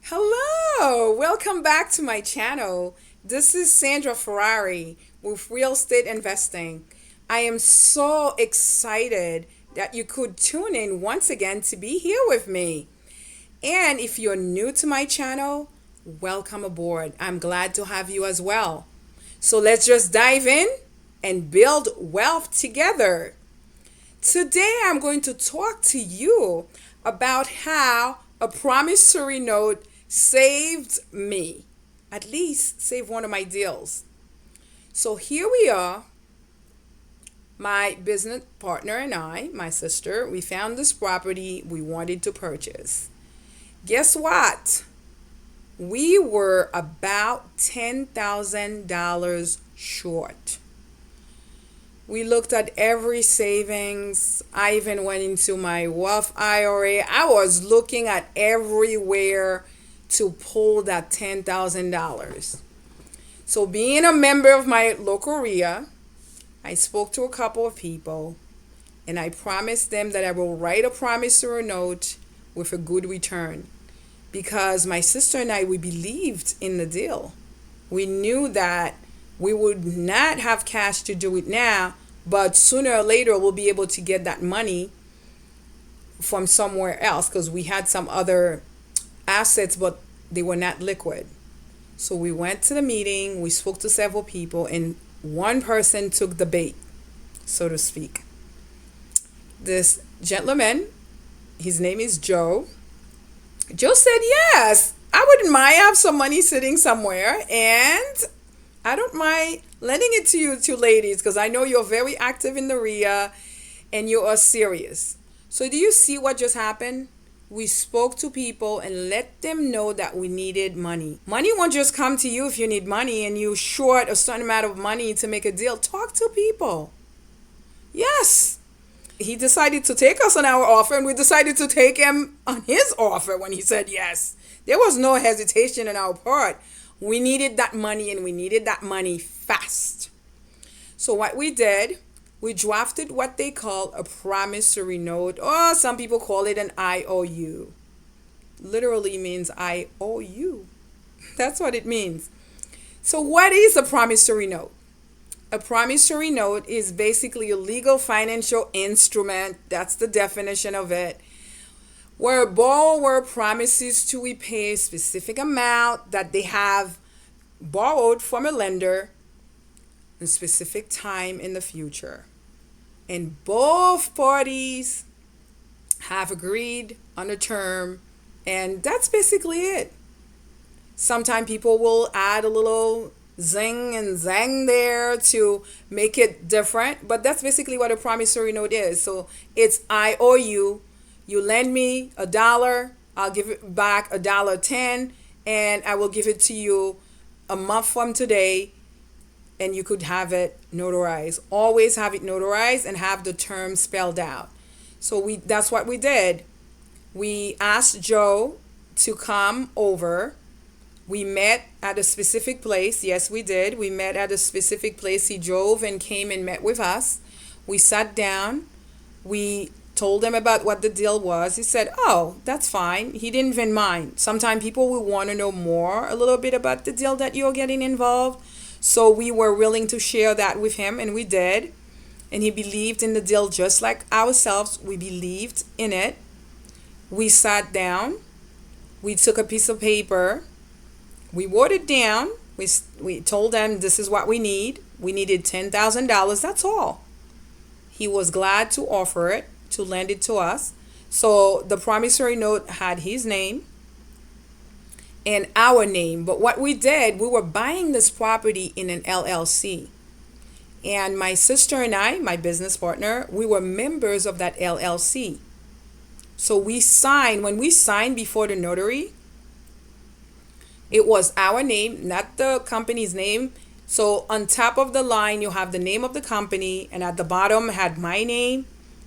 Hello, welcome back to my channel. This is Sandra Ferrari with Real Estate Investing. I am so excited that you could tune in once again to be here with me. And if you're new to my channel, welcome aboard. I'm glad to have you as well. So let's just dive in and build wealth together. Today I'm going to talk to you about how a promissory note saved me, at least saved one of my deals. So here we are, my business partner and I, my sister, we found this property we wanted to purchase. Guess what? We were about $10,000 short. We looked at every savings. I even went into my Roth IRA. I was looking at everywhere to pull that $10,000. So being a member of my local RIA, I spoke to a couple of people and I promised them that I will write a promissory note with a good return, because my sister and I, we believed in the deal. We knew that we would not have cash to do it now, but sooner or later we'll be able to get that money from somewhere else, because we had some other assets, but they were not liquid. So we went to the meeting, we spoke to several people, and one person took the bait, so to speak. This gentleman, his name is Joe. Joe said, yes, I wouldn't mind. I have some money sitting somewhere, and I don't mind lending it to you two ladies, because I know you're very active in the RIA and you are serious. So do you see what just happened? We spoke to people and let them know that we needed money. Money won't just come to you if you need money and you're short a certain amount of money to make a deal. Talk to people. Yes. He decided to take us on our offer, and we decided to take him on his offer when he said yes. There was no hesitation on our part. We needed that money, and we needed that money fast. So what we did, we drafted what they call a promissory note, or some people call it an IOU. Literally means I owe you. That's what it means. So what is a promissory note? A promissory note is basically a legal financial instrument. That's the definition of it, where a borrower promises to repay a specific amount that they have borrowed from a lender in a specific time in the future. And both parties have agreed on a term, and that's basically it. Sometimes people will add a little zing and zang there to make it different, but that's basically what a promissory note is. So it's I owe you. You lend me $1, I'll give it back $1.10, and I will give it to you a month from today, and you could have it notarized. Always have it notarized and have the term spelled out. So that's what we did. We asked Joe to come over. We met at a specific place. Yes, we did. We met at a specific place. He drove and came and met with us. We sat down. We told him about what the deal was. He said, oh, that's fine. He didn't even mind. Sometimes people will want to know more, a little bit about the deal that you're getting involved. So we were willing to share that with him, and we did. And he believed in the deal just like ourselves. We believed in it. We sat down. We took a piece of paper. We wrote it down. We told them this is what we need. We needed $10,000. That's all. He was glad to offer it, to lend it to us. So the promissory note had his name and our name. But what we did, we were buying this property in an LLC. And my sister and I, my business partner, we were members of that LLC. So when we signed before the notary, it was our name, not the company's name. So on top of the line, you have the name of the company, and at the bottom had my name,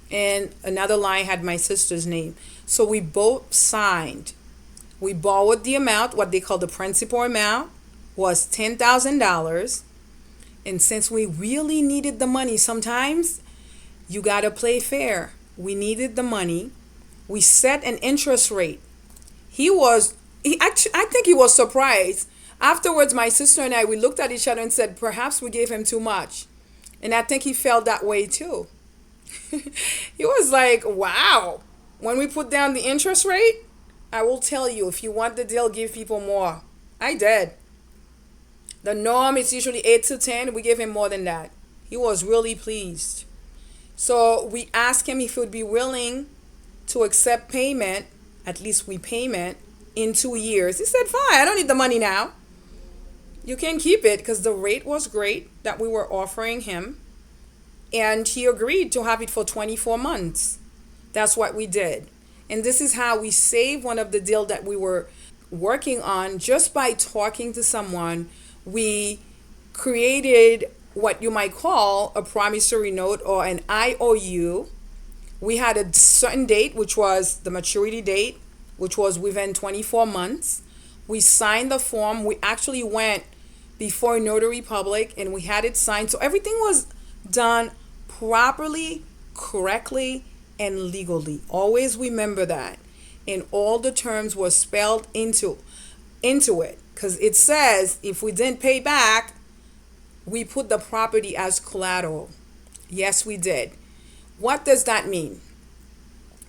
and another line had my sister's name. So we both signed. We borrowed the amount, what they call the principal amount, was $10,000. And since we really needed the money, sometimes you got to play fair. We needed the money. We set an interest rate. He was I think he was surprised. Afterwards, my sister and I, we looked at each other and said, perhaps we gave him too much. And I think he felt that way too. He was like, wow. When we put down the interest rate, I will tell you, if you want the deal, give people more. I did. The norm is usually 8 to 10. We gave him more than that. He was really pleased. So we asked him if he would be willing to accept payment, at least repayment, in 2 years. He said, fine, I don't need the money now. You can keep it, because the rate was great that we were offering him. And he agreed to have it for 24 months. That's what we did. And this is how we saved one of the deal that we were working on just by talking to someone. We created what you might call a promissory note or an IOU. We had a certain date, which was the maturity date, which was within 24 months. We signed the form. We actually went before notary public and we had it signed. So everything was done properly, correctly, and legally. Always remember that. And all the terms were spelled into it. Because it says if we didn't pay back, we put the property as collateral. Yes, we did. What does that mean?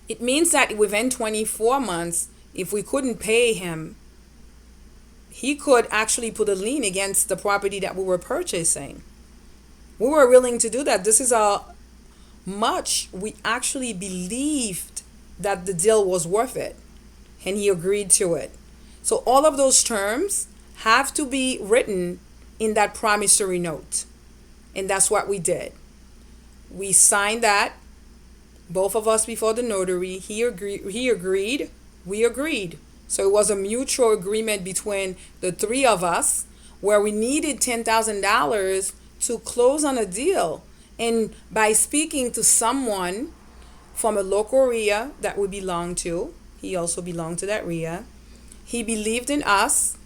It means that within 24 months, if we couldn't pay him, he could actually put a lien against the property that we were purchasing. We were willing to do that. This is how much we actually believed that the deal was worth it. And he agreed to it. So all of those terms have to be written in that promissory note. And that's what we did. We signed that, both of us before the notary. He agreed, we agreed. So it was a mutual agreement between the three of us where we needed $10,000 to close on a deal. And by speaking to someone from a local RIA that we belonged to, he also belonged to that RIA, he believed in us,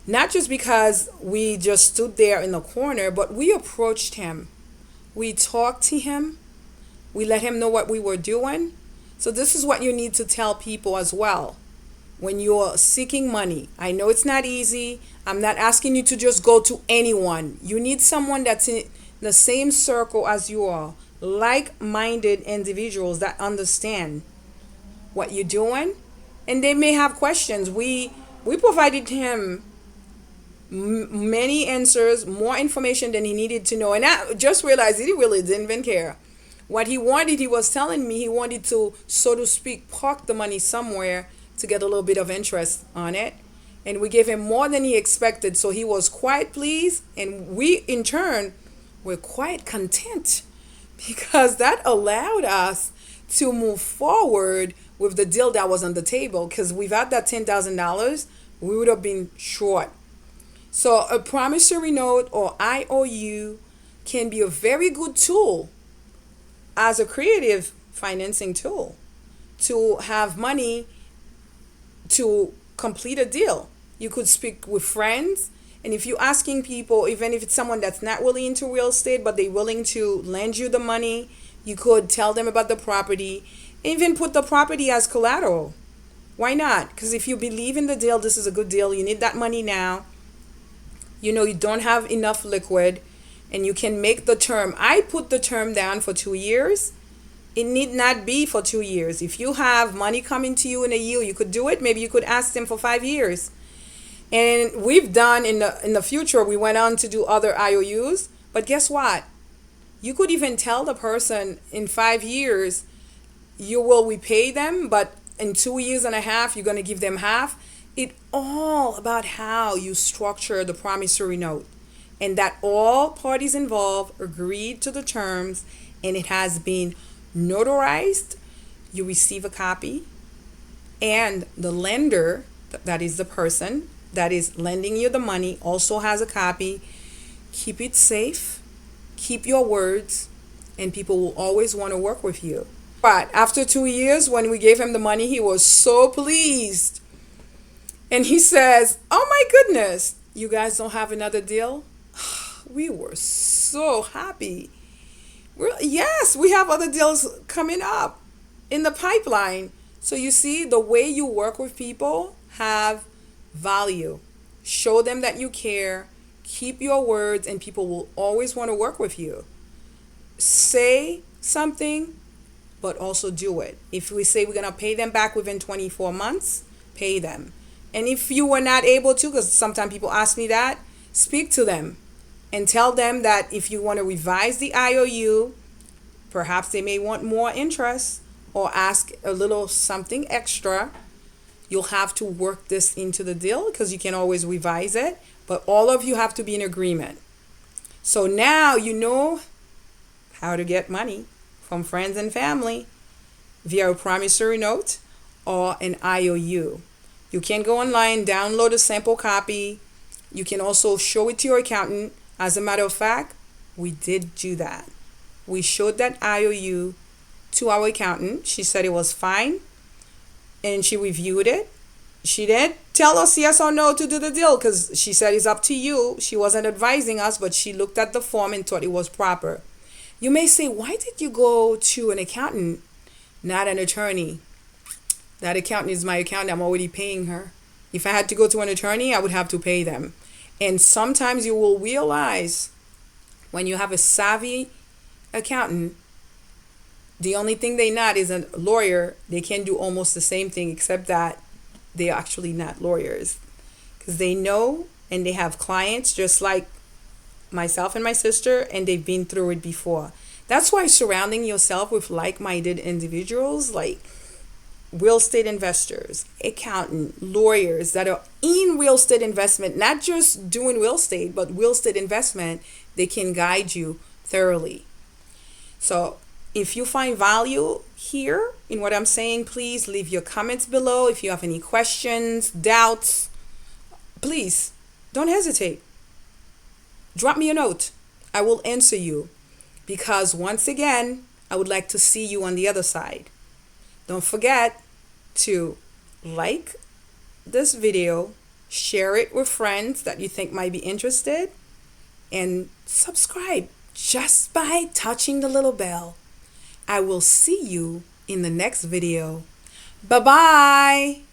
not just because we just stood there in the corner, but we approached him. We talked to him. We let him know what we were doing. So this is what you need to tell people as well. When you're seeking money, I know it's not easy. I'm not asking you to just go to anyone. You need someone that's in the same circle as you are, like-minded individuals that understand what you're doing, and they may have questions. We provided him many answers, more information than he needed to know, and I just realized he really didn't even care. What he wanted, he was telling me he wanted to, so to speak, park the money somewhere to get a little bit of interest on it. And we gave him more than he expected, so he was quite pleased, and we in turn were quite content because that allowed us to move forward with the deal that was on the table, because without that $10,000 we would have been short. So a promissory note or IOU can be a very good tool as a creative financing tool to have money to complete a deal. You could speak with friends, and if you're asking people, even if it's someone that's not really into real estate but they're willing to lend you the money, you could tell them about the property, even put the property as collateral. Why not? Because if you believe in the deal, this is a good deal, you need that money now, you know you don't have enough liquid, and you can make the term. I put the term down for 2 years. It need not be for 2 years. If you have money coming to you in a year, you could do it. Maybe you could ask them for 5 years. And we've done in the future, we went on to do other IOUs. But guess what? You could even tell the person in 5 years you will repay them, but in 2 years and a half you're going to give them half. It's all about how you structure the promissory note, and that all parties involved agreed to the terms, and it has been notarized. You receive a copy, and the lender, that is the person that is lending you the money, also has a copy. Keep it safe, keep your words, and people will always want to work with you. But after 2 years, when we gave him the money, he was so pleased, and he says, oh my goodness, you guys don't have another deal? We were so happy. Yes, we have other deals coming up in the pipeline. So you see, the way you work with people have value. Show them that you care. Keep your words, and people will always want to work with you. Say something, but also do it. If we say we're going to pay them back within 24 months, pay them. And if you were not able to, because sometimes people ask me that, speak to them and tell them that if you want to revise the IOU, perhaps they may want more interest or ask a little something extra. You'll have to work this into the deal because you can always revise it, but all of you have to be in agreement. So now you know how to get money from friends and family via a promissory note or an IOU. You can go online, download a sample copy. You can also show it to your accountant. As a matter of fact, we did do that. We showed that IOU to our accountant. She said it was fine, and she reviewed it. She didn't tell us yes or no to do the deal because she said it's up to you. She wasn't advising us, but she looked at the form and thought it was proper. You may say, why did you go to an accountant, not an attorney? That accountant is my accountant. I'm already paying her. If I had to go to an attorney, I would have to pay them. And sometimes you will realize when you have a savvy accountant, the only thing they're not is a lawyer. They can do almost the same thing, except that they're actually not lawyers. Because they know and they have clients just like myself and my sister, and they've been through it before. That's why surrounding yourself with like-minded individuals, like real estate investors, accountant, lawyers that are in real estate investment, not just doing real estate, but real estate investment, they can guide you thoroughly. So if you find value here in what I'm saying, please leave your comments below. If you have any questions, doubts, please don't hesitate. Drop me a note. I will answer you, because once again, I would like to see you on the other side. Don't forget to like this video, share it with friends that you think might be interested, and subscribe just by touching the little bell. I will see you in the next video. Bye-bye.